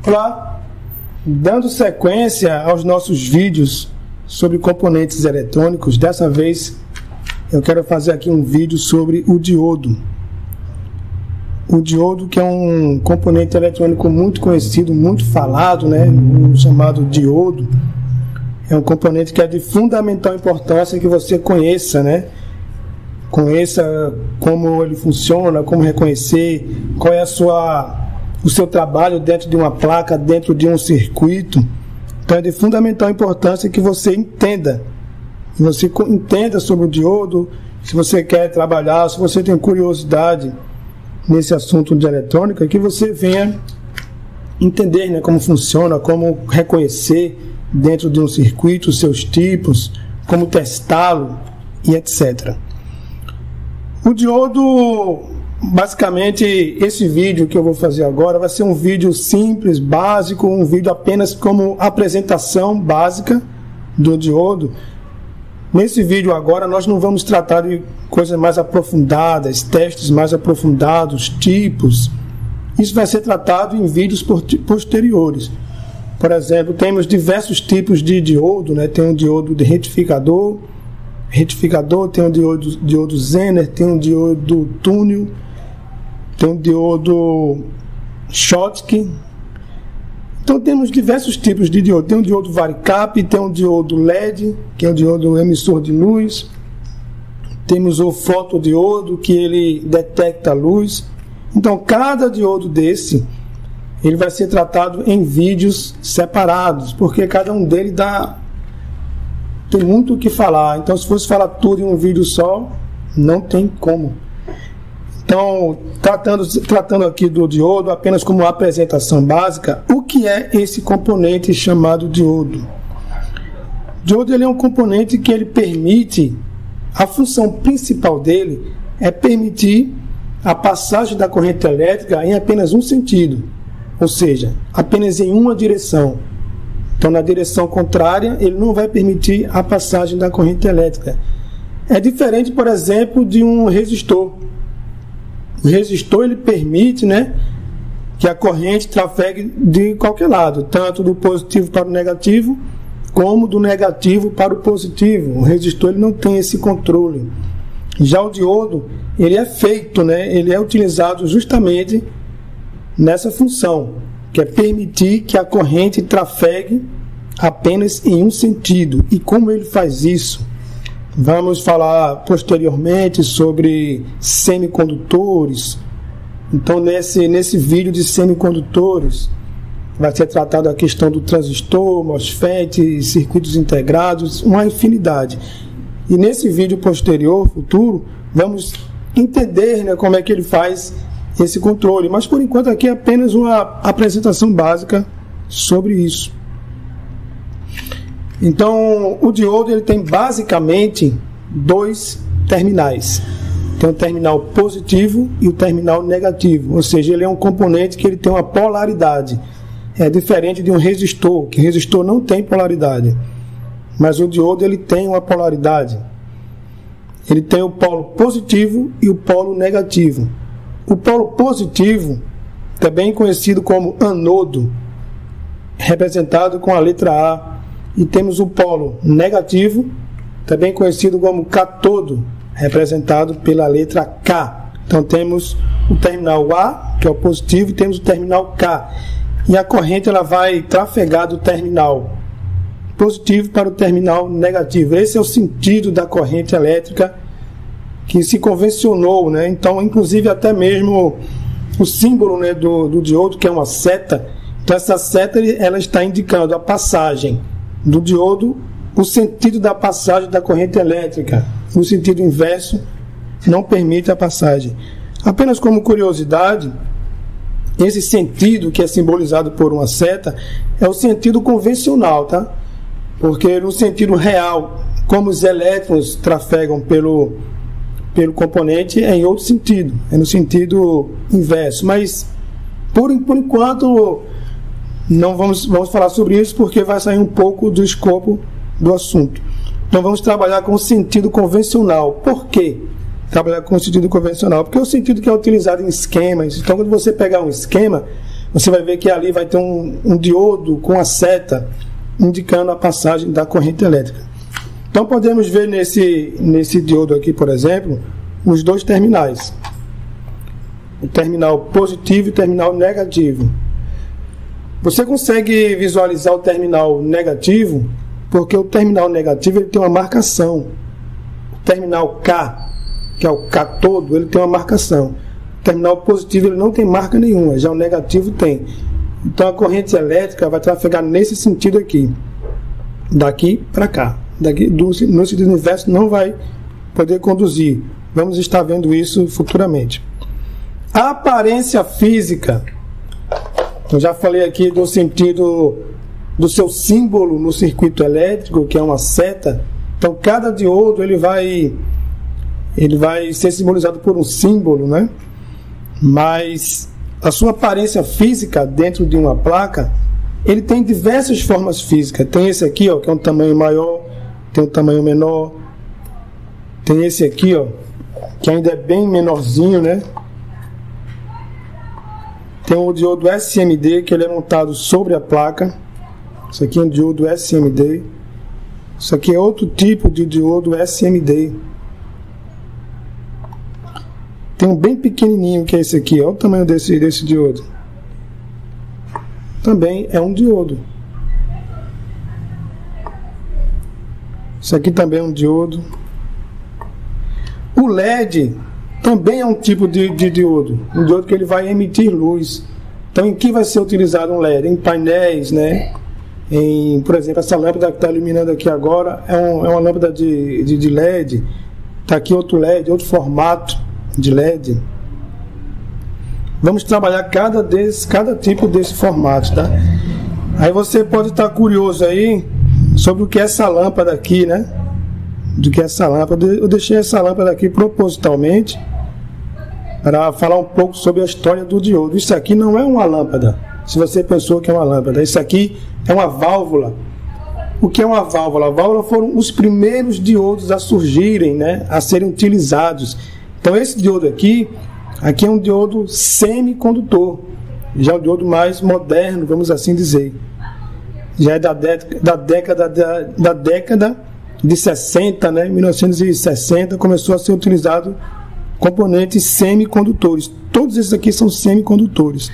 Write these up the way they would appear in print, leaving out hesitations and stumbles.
Olá, dando sequência aos nossos vídeos sobre componentes eletrônicos, dessa vez eu quero fazer aqui um vídeo sobre o diodo. O diodo, que é um componente eletrônico muito conhecido, muito falado, né? O chamado diodo. É um componente que é de fundamental importância que você conheça, né? Conheça como ele funciona, como reconhecer, qual é o seu trabalho dentro de uma placa, dentro de um circuito. Então é de fundamental importância que você entenda. Você entenda sobre o diodo, se você quer trabalhar, se você tem curiosidade nesse assunto de eletrônica, que você venha entender, né, como funciona, como reconhecer dentro de um circuito os seus tipos, como testá-lo e etc. O diodo, basicamente, esse vídeo que eu vou fazer agora vai ser um vídeo simples, básico, um vídeo apenas como apresentação básica do diodo. Nesse vídeo agora nós não vamos tratar de coisas mais aprofundadas, testes mais aprofundados, tipos. Isso vai ser tratado em vídeos posteriores. Por exemplo, temos diversos tipos de diodo, né? Tem um diodo de retificador, tem um diodo Zener, tem um diodo túnel, tem um diodo Schottky. Então temos diversos tipos de diodo. Tem um diodo varicap, tem um diodo LED, que é um diodo emissor de luz. Temos o fotodiodo, que ele detecta a luz. Então cada diodo desse, ele vai ser tratado em vídeos separados, porque cada um deles tem muito o que falar. Então se fosse falar tudo em um vídeo só, não tem como. Então, tratando aqui do diodo apenas como uma apresentação básica, o que é esse componente chamado diodo? O diodo, ele é um componente que ele permite, a função principal dele é permitir a passagem da corrente elétrica em apenas um sentido, ou seja, apenas em uma direção. Então, na direção contrária, ele não vai permitir a passagem da corrente elétrica. É diferente, por exemplo, de um resistor. O resistor, ele permite, né, que a corrente trafegue de qualquer lado, tanto do positivo para o negativo, como do negativo para o positivo. O resistor, ele não tem esse controle. Já o diodo, ele é feito, né, ele é utilizado justamente nessa função, que é permitir que a corrente trafegue apenas em um sentido. E como ele faz isso? Vamos falar posteriormente sobre semicondutores. Então, nesse vídeo de semicondutores, vai ser tratado a questão do transistor, MOSFET, circuitos integrados, uma infinidade. E nesse vídeo posterior, futuro, vamos entender, né, como é que ele faz esse controle. Mas, por enquanto, aqui é apenas uma apresentação básica sobre isso. Então, o diodo, ele tem basicamente dois terminais. Tem o terminal positivo e o terminal negativo. Ou seja, ele é um componente que ele tem uma polaridade. É diferente de um resistor, que o resistor não tem polaridade. Mas o diodo, ele tem uma polaridade. Ele tem o polo positivo e o polo negativo. O polo positivo, também conhecido como anodo, representado com a letra A. E temos o polo negativo, também conhecido como cátodo, representado pela letra K. Então temos o terminal A, que é o positivo, e temos o terminal K. E a corrente, ela vai trafegar do terminal positivo para o terminal negativo. Esse é o sentido da corrente elétrica que se convencionou, né? Então, inclusive, até mesmo o símbolo, né, do diodo, que é uma seta. Então essa seta, ela está indicando a passagem do diodo, o sentido da passagem da corrente elétrica. O sentido inverso não permite a passagem. Apenas como curiosidade, esse sentido que é simbolizado por uma seta é o sentido convencional, tá? Porque no sentido real, como os elétrons trafegam pelo componente, é em outro sentido, é no sentido inverso. Mas, por enquanto, não vamos falar sobre isso, porque vai sair um pouco do escopo do assunto. Então vamos trabalhar com o sentido convencional. Por quê trabalhar com o sentido convencional? Porque é o sentido que é utilizado em esquemas. Então, quando você pegar um esquema, você vai ver que ali vai ter um diodo com a seta indicando a passagem da corrente elétrica. Então podemos ver nesse diodo aqui, por exemplo, os dois terminais. O terminal positivo e o terminal negativo. Você consegue visualizar o terminal negativo, porque o terminal negativo ele tem uma marcação. O terminal K, que é o cátodo, ele tem uma marcação. O terminal positivo ele não tem marca nenhuma, já o negativo tem. Então a corrente elétrica vai trafegar nesse sentido aqui, daqui para cá. No sentido inverso não vai poder conduzir. Vamos estar vendo isso futuramente. A aparência física, eu já falei aqui do sentido do seu símbolo no circuito elétrico, que é uma seta. Então cada diodo ele vai ser simbolizado por um símbolo, né? Mas a sua aparência física dentro de uma placa, ele tem diversas formas físicas. Tem esse aqui, ó, que é um tamanho maior, tem um tamanho menor. Tem esse aqui, ó, que ainda é bem menorzinho, né? Tem o diodo SMD, que ele é montado sobre a placa. Isso aqui é um diodo SMD. Isso aqui é outro tipo de diodo SMD. Tem um bem pequenininho que é esse aqui. Olha o tamanho desse diodo. Também é um diodo. Isso aqui também é um diodo. O LED também é um tipo de diodo. Um diodo que ele vai emitir luz. Então, em que vai ser utilizado um LED? Em painéis, né? Por exemplo, essa lâmpada que está iluminando aqui agora é uma lâmpada de LED. Está aqui outro LED, outro formato de LED. Vamos trabalhar cada tipo desse formato, tá? Aí você pode estar curioso aí sobre o que é essa lâmpada aqui, né? Do que é essa lâmpada. Eu deixei essa lâmpada aqui propositalmente para falar um pouco sobre a história do diodo. Isso aqui não é uma lâmpada, se você pensou que é uma lâmpada. Isso aqui é uma válvula. O que é uma válvula? A válvula foram os primeiros diodos a surgirem, né? A serem utilizados. Então esse diodo aqui é um diodo semicondutor. Já é um diodo mais moderno, vamos assim dizer. Já é da década de 60, né? 1960 começou a ser utilizado componentes semicondutores. Todos esses aqui são semicondutores.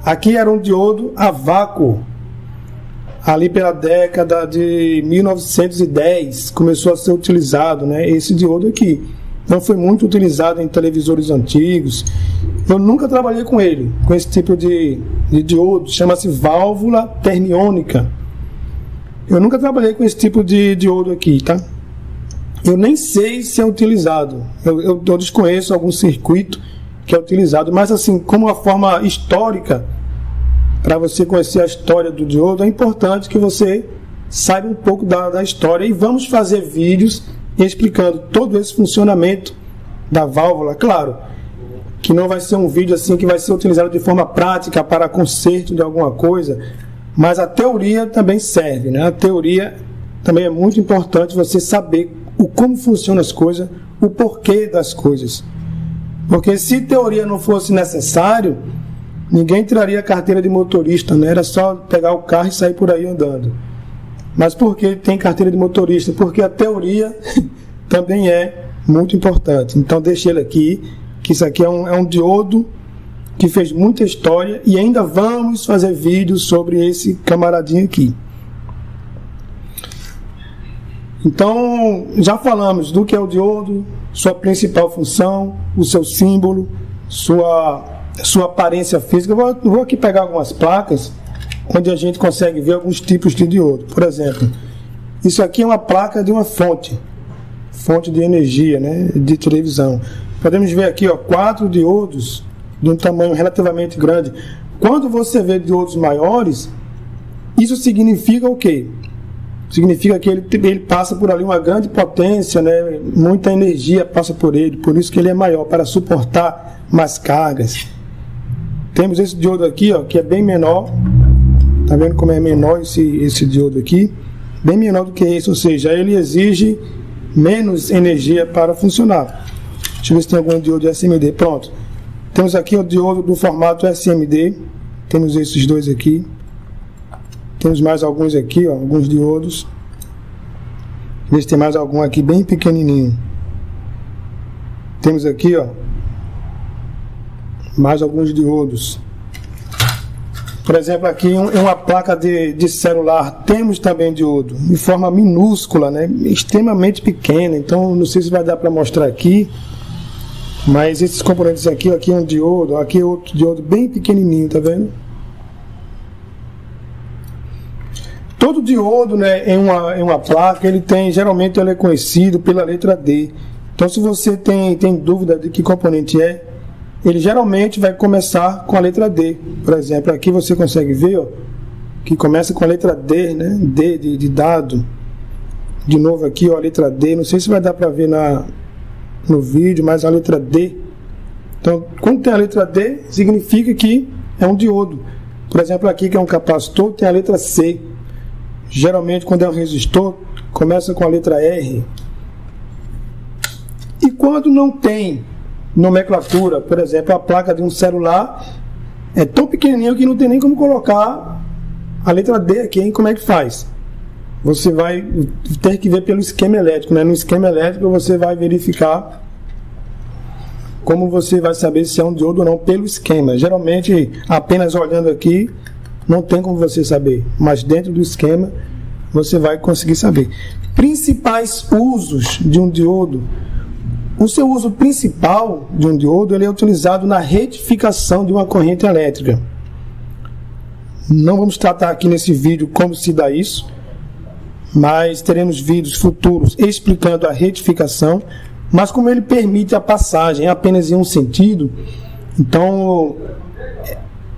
Aqui era um diodo a vácuo. Ali pela década de 1910 começou a ser utilizado, né? Esse diodo aqui. Então foi muito utilizado em televisores antigos. Eu nunca trabalhei com ele, com esse tipo de diodo. Chama-se válvula termiônica. Eu nunca trabalhei com esse tipo de diodo aqui, tá? Eu nem sei se é utilizado. Eu desconheço algum circuito que é utilizado. Mas assim, como uma forma histórica, para você conhecer a história do diodo, é importante que você saiba um pouco da história. E vamos fazer vídeos explicando todo esse funcionamento da válvula. Claro que não vai ser um vídeo assim que vai ser utilizado de forma prática para conserto de alguma coisa, mas a teoria também serve, né? A teoria também é muito importante você saber como funcionam as coisas, o porquê das coisas. Porque se teoria não fosse necessário, ninguém tiraria a carteira de motorista, né? Era só pegar o carro e sair por aí andando. Mas por que tem carteira de motorista? Porque a teoria também é muito importante. Então deixei ele aqui, que isso aqui é um diodo que fez muita história e ainda vamos fazer vídeos sobre esse camaradinho aqui. Então, já falamos do que é o diodo, sua principal função, o seu símbolo, sua aparência física. Eu vou aqui pegar algumas placas onde a gente consegue ver alguns tipos de diodo. Por exemplo, isso aqui é uma placa de uma fonte de energia, né, de televisão. Podemos ver aqui, ó, 4 diodos de um tamanho relativamente grande. Quando você vê diodos maiores, isso significa o quê? Significa que ele passa por ali uma grande potência, né? Muita energia passa por ele, por isso que ele é maior, para suportar mais cargas. Temos esse diodo aqui, ó, que é bem menor. Tá vendo como é menor esse diodo aqui? Bem menor do que esse, ou seja, ele exige menos energia para funcionar. Deixa eu ver se tem algum diodo SMD. Pronto. Temos aqui o diodo do formato SMD. Temos esses dois aqui. Temos mais alguns aqui, ó, alguns diodos. Ver se tem mais algum aqui bem pequenininho. Temos aqui, ó, mais alguns diodos. Por exemplo, aqui em uma placa de celular temos também diodo, de forma minúscula, né? Extremamente pequena. Então não sei se vai dar para mostrar aqui, mas esses componentes aqui é um diodo, aqui é outro diodo bem pequenininho, tá vendo? Todo diodo, né, em uma placa, geralmente ele é conhecido pela letra D. Então se você tem dúvida de que componente é, ele geralmente vai começar com a letra D. Por exemplo, aqui você consegue ver, ó, que começa com a letra D, né? D de dado. De novo aqui, ó, a letra D. Não sei se vai dar para ver no vídeo, mas a letra D. Então, quando tem a letra D, significa que é um diodo. Por exemplo, aqui que é um capacitor, tem a letra C. Geralmente, quando é um resistor, começa com a letra R. E quando não tem nomenclatura, por exemplo, a placa de um celular é tão pequenininho que não tem nem como colocar a letra D aqui, hein? Como é que faz? Você vai ter que ver pelo esquema elétrico, né? No esquema elétrico você vai verificar como você vai saber se é um diodo ou não pelo esquema. Geralmente, apenas olhando aqui, não tem como você saber, mas dentro do esquema você vai conseguir saber. Principais usos de um diodo. O seu uso principal de um diodo, ele é utilizado na retificação de uma corrente elétrica. Não vamos tratar aqui nesse vídeo como se dá isso, mas teremos vídeos futuros explicando a retificação, mas como ele permite a passagem apenas em um sentido, então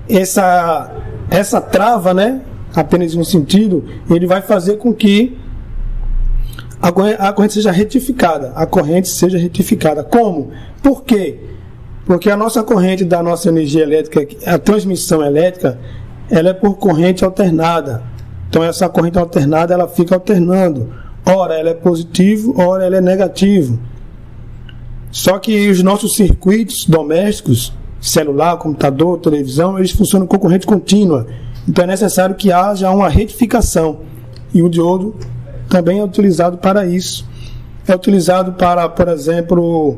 essa trava, né, apenas em um sentido, ele vai fazer com que a corrente seja retificada. Como? Por quê? Porque a nossa corrente da nossa energia elétrica, a transmissão elétrica, ela é por corrente alternada. Então essa corrente alternada, ela fica alternando. Ora ela é positivo, ora ela é negativo. Só que os nossos circuitos domésticos, celular, computador, televisão, eles funcionam com corrente contínua. Então é necessário que haja uma retificação. E o diodo também é utilizado para isso. É utilizado para, por exemplo,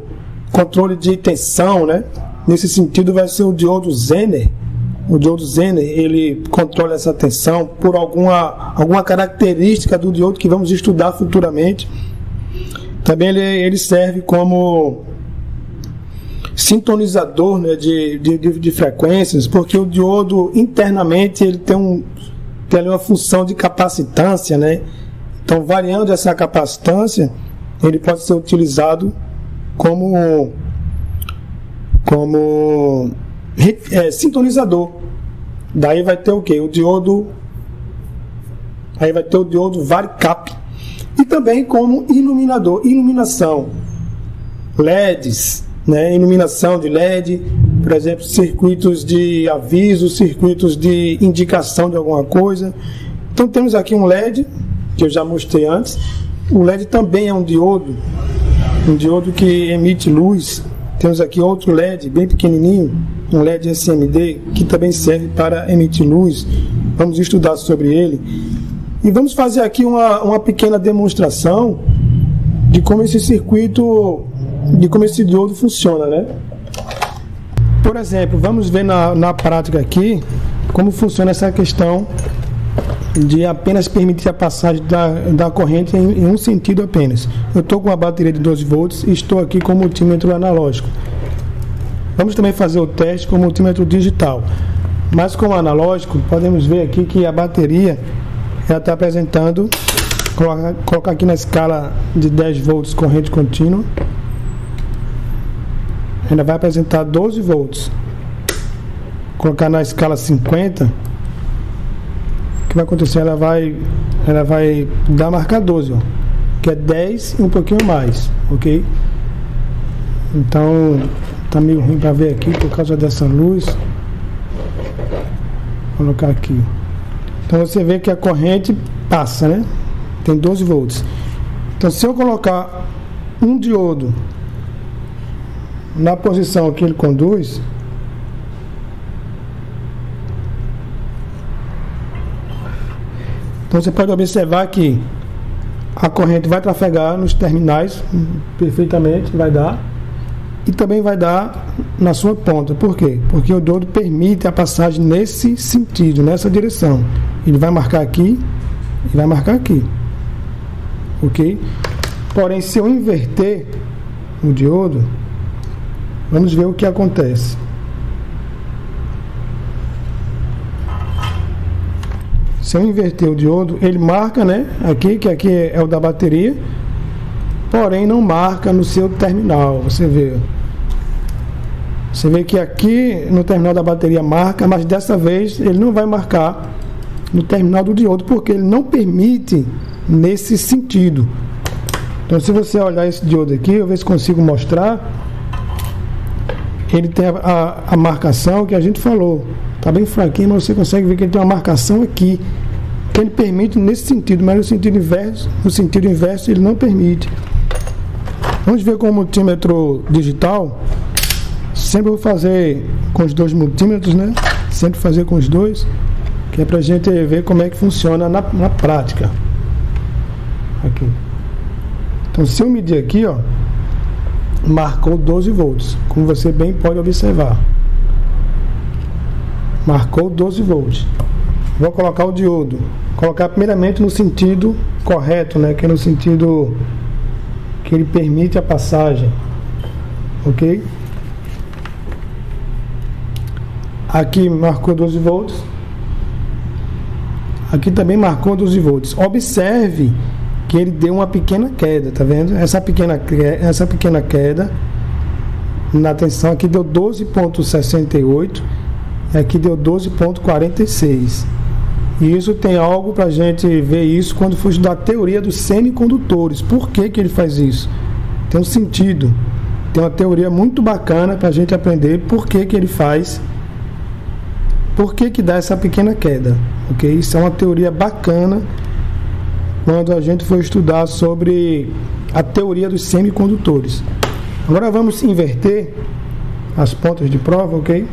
controle de tensão, né? Nesse sentido vai ser o diodo Zener. O diodo Zener, ele controla essa tensão por alguma característica do diodo que vamos estudar futuramente. Também ele serve como sintonizador, né, de frequências, porque o diodo internamente ele tem uma função de capacitância, né? Então, variando essa capacitância, ele pode ser utilizado como sintonizador. Daí vai ter o quê? Aí vai ter o diodo varicap. E também como iluminador, iluminação, LEDs, né? Iluminação de LED, por exemplo, circuitos de aviso, circuitos de indicação de alguma coisa. Então temos aqui um LED, que eu já mostrei antes. O LED também é um diodo que emite luz. Temos aqui outro LED bem pequenininho, um LED SMD, que também serve para emitir luz. Vamos estudar sobre ele. E vamos fazer aqui uma pequena demonstração de como esse circuito, de como esse diodo funciona, né? Por exemplo, vamos ver na prática aqui como funciona essa questão de apenas permitir a passagem da corrente em um sentido apenas. Eu estou com uma bateria de 12 volts e estou aqui com o multímetro analógico. Vamos também fazer o teste com o multímetro digital. Mas com o analógico, podemos ver aqui que a bateria está apresentando, colocar aqui na escala de 10 volts corrente contínua, ela vai apresentar 12 volts. Colocar na escala 50, o que vai acontecer? Ela vai dar marcar 12, ó, que é 10 e um pouquinho mais, ok? Então tá meio ruim para ver aqui por causa dessa luz. Vou colocar aqui. Então você vê que a corrente passa, né? Tem 12 volts. Então se eu colocar um diodo na posição que ele conduz, Então você pode observar que a corrente vai trafegar nos terminais perfeitamente, vai dar, e também vai dar na sua ponta. Por quê? Porque o diodo permite a passagem nesse sentido, nessa direção. Ele vai marcar aqui e vai marcar aqui. Ok? Porém, se eu inverter o diodo, vamos ver o que acontece. Se eu inverter o diodo, ele marca, né, aqui, que aqui é o da bateria, porém não marca no seu terminal. Você vê que aqui no terminal da bateria marca, mas dessa vez ele não vai marcar no terminal do diodo, porque ele não permite nesse sentido. Então, se você olhar esse diodo aqui, eu ver se consigo mostrar, ele tem a marcação que a gente falou. Está bem fraquinho, mas você consegue ver que ele tem uma marcação aqui, que ele permite nesse sentido, mas no sentido inverso ele não permite. Vamos ver com o multímetro digital. Sempre vou fazer com os dois multímetros, né? Sempre fazer com os dois, que é para a gente ver como é que funciona na prática. Aqui. Então, se eu medir aqui, ó, marcou 12 volts, como você bem pode observar. Marcou 12 volts. Vou colocar o diodo. Colocar primeiramente no sentido correto, né? Que é no sentido que ele permite a passagem. Ok? Aqui marcou 12 volts. Aqui também marcou 12 volts. Observe que ele deu uma pequena queda, tá vendo? Essa pequena queda na tensão aqui deu 12,68. Aqui deu 12,46. E isso tem algo para a gente ver isso quando for estudar a teoria dos semicondutores. Por que ele faz isso? Tem um sentido. Tem uma teoria muito bacana para a gente aprender por que ele faz. Por que dá essa pequena queda? Ok? Isso é uma teoria bacana quando a gente for estudar sobre a teoria dos semicondutores. Agora vamos inverter as pontas de prova, ok?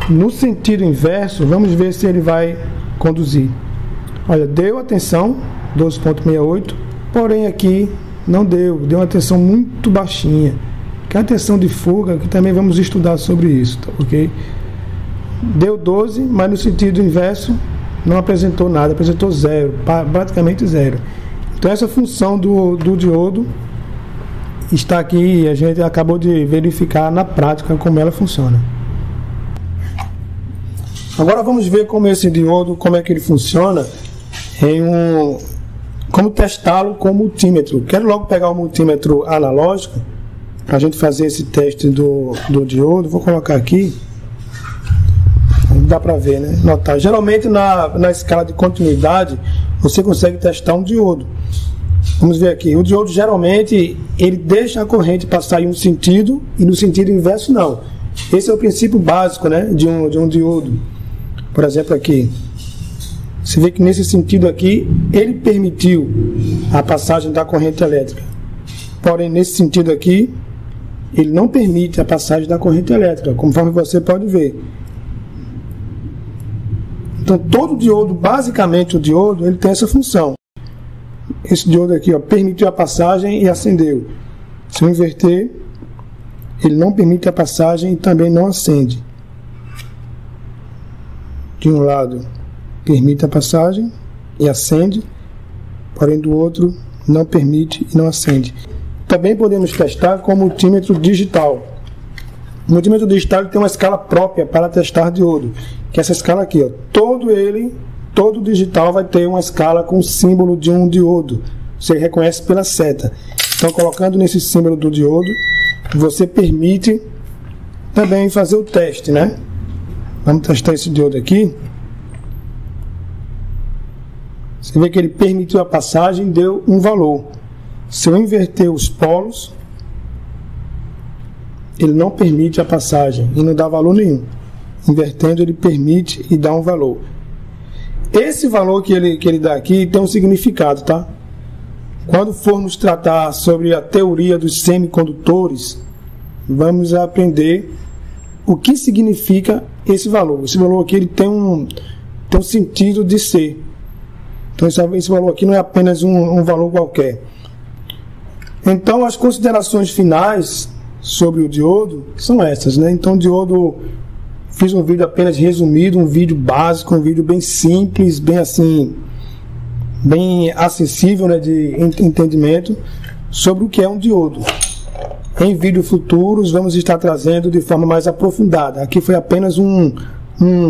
No sentido inverso, vamos ver se ele vai conduzir. Olha, deu a tensão 12,68, porém aqui não deu uma tensão muito baixinha, que é a tensão de fuga, que também vamos estudar sobre isso, tá, ok? Deu 12, mas no sentido inverso não apresentou nada, apresentou zero, praticamente zero. Então essa função do diodo está aqui e a gente acabou de verificar na prática como ela funciona. Agora vamos ver como esse diodo, como é que ele funciona, como testá-lo com o multímetro. Quero logo pegar o multímetro analógico para a gente fazer esse teste do diodo. Vou colocar aqui, dá para ver, né? Notar. Geralmente na escala de continuidade você consegue testar um diodo. Vamos ver aqui. O diodo geralmente ele deixa a corrente passar em um sentido e no sentido inverso não. Esse é o princípio básico, né, de um diodo. Por exemplo, aqui, você vê que nesse sentido aqui, ele permitiu a passagem da corrente elétrica. Porém, nesse sentido aqui, ele não permite a passagem da corrente elétrica, conforme você pode ver. Então, todo diodo, basicamente o diodo, ele tem essa função. Esse diodo aqui, ó, permitiu a passagem e acendeu. Se eu inverter, ele não permite a passagem e também não acende. De um lado permite a passagem e acende, porém do outro não permite e não acende. Também podemos testar com o multímetro digital. O multímetro digital tem uma escala própria para testar diodo, que é essa escala aqui, ó. Todo digital vai ter uma escala com o símbolo de um diodo. Você reconhece pela seta. Então, colocando nesse símbolo do diodo, você permite também fazer o teste, né? Vamos testar esse diodo aqui. Você vê que ele permitiu a passagem, deu um valor. Se eu inverter os polos, ele não permite a passagem e não dá valor nenhum. Invertendo, ele permite e dá um valor. Esse valor que ele dá aqui tem um significado, tá? Quando formos tratar sobre a teoria dos semicondutores, vamos aprender o que significa esse valor. Esse valor aqui ele tem um sentido de ser. Então esse valor aqui não é apenas um valor qualquer. Então as considerações finais sobre o diodo são essas, né? Então o diodo, fiz um vídeo apenas resumido, um vídeo básico, um vídeo bem simples, bem assim, bem acessível, né, de entendimento sobre o que é um diodo. Em vídeos futuros vamos estar trazendo de forma mais aprofundada. Aqui foi apenas um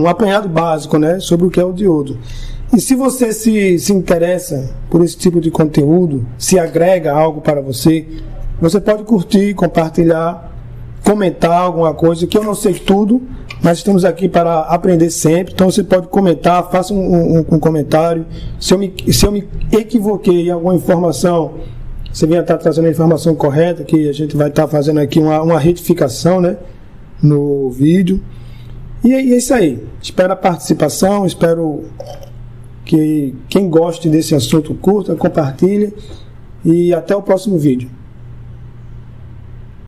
apanhado básico, né, sobre o que é o diodo. E se você se interessa por esse tipo de conteúdo, se agrega algo para você, você pode curtir, compartilhar, comentar alguma coisa, que eu não sei tudo, mas estamos aqui para aprender sempre. Então você pode comentar, faça um comentário. Se eu me equivoquei em alguma informação, você venha estar trazendo a informação correta, que a gente vai estar fazendo aqui uma retificação, né, no vídeo. E é isso aí. Espero a participação, espero que quem goste desse assunto curta, compartilhe, e até o próximo vídeo.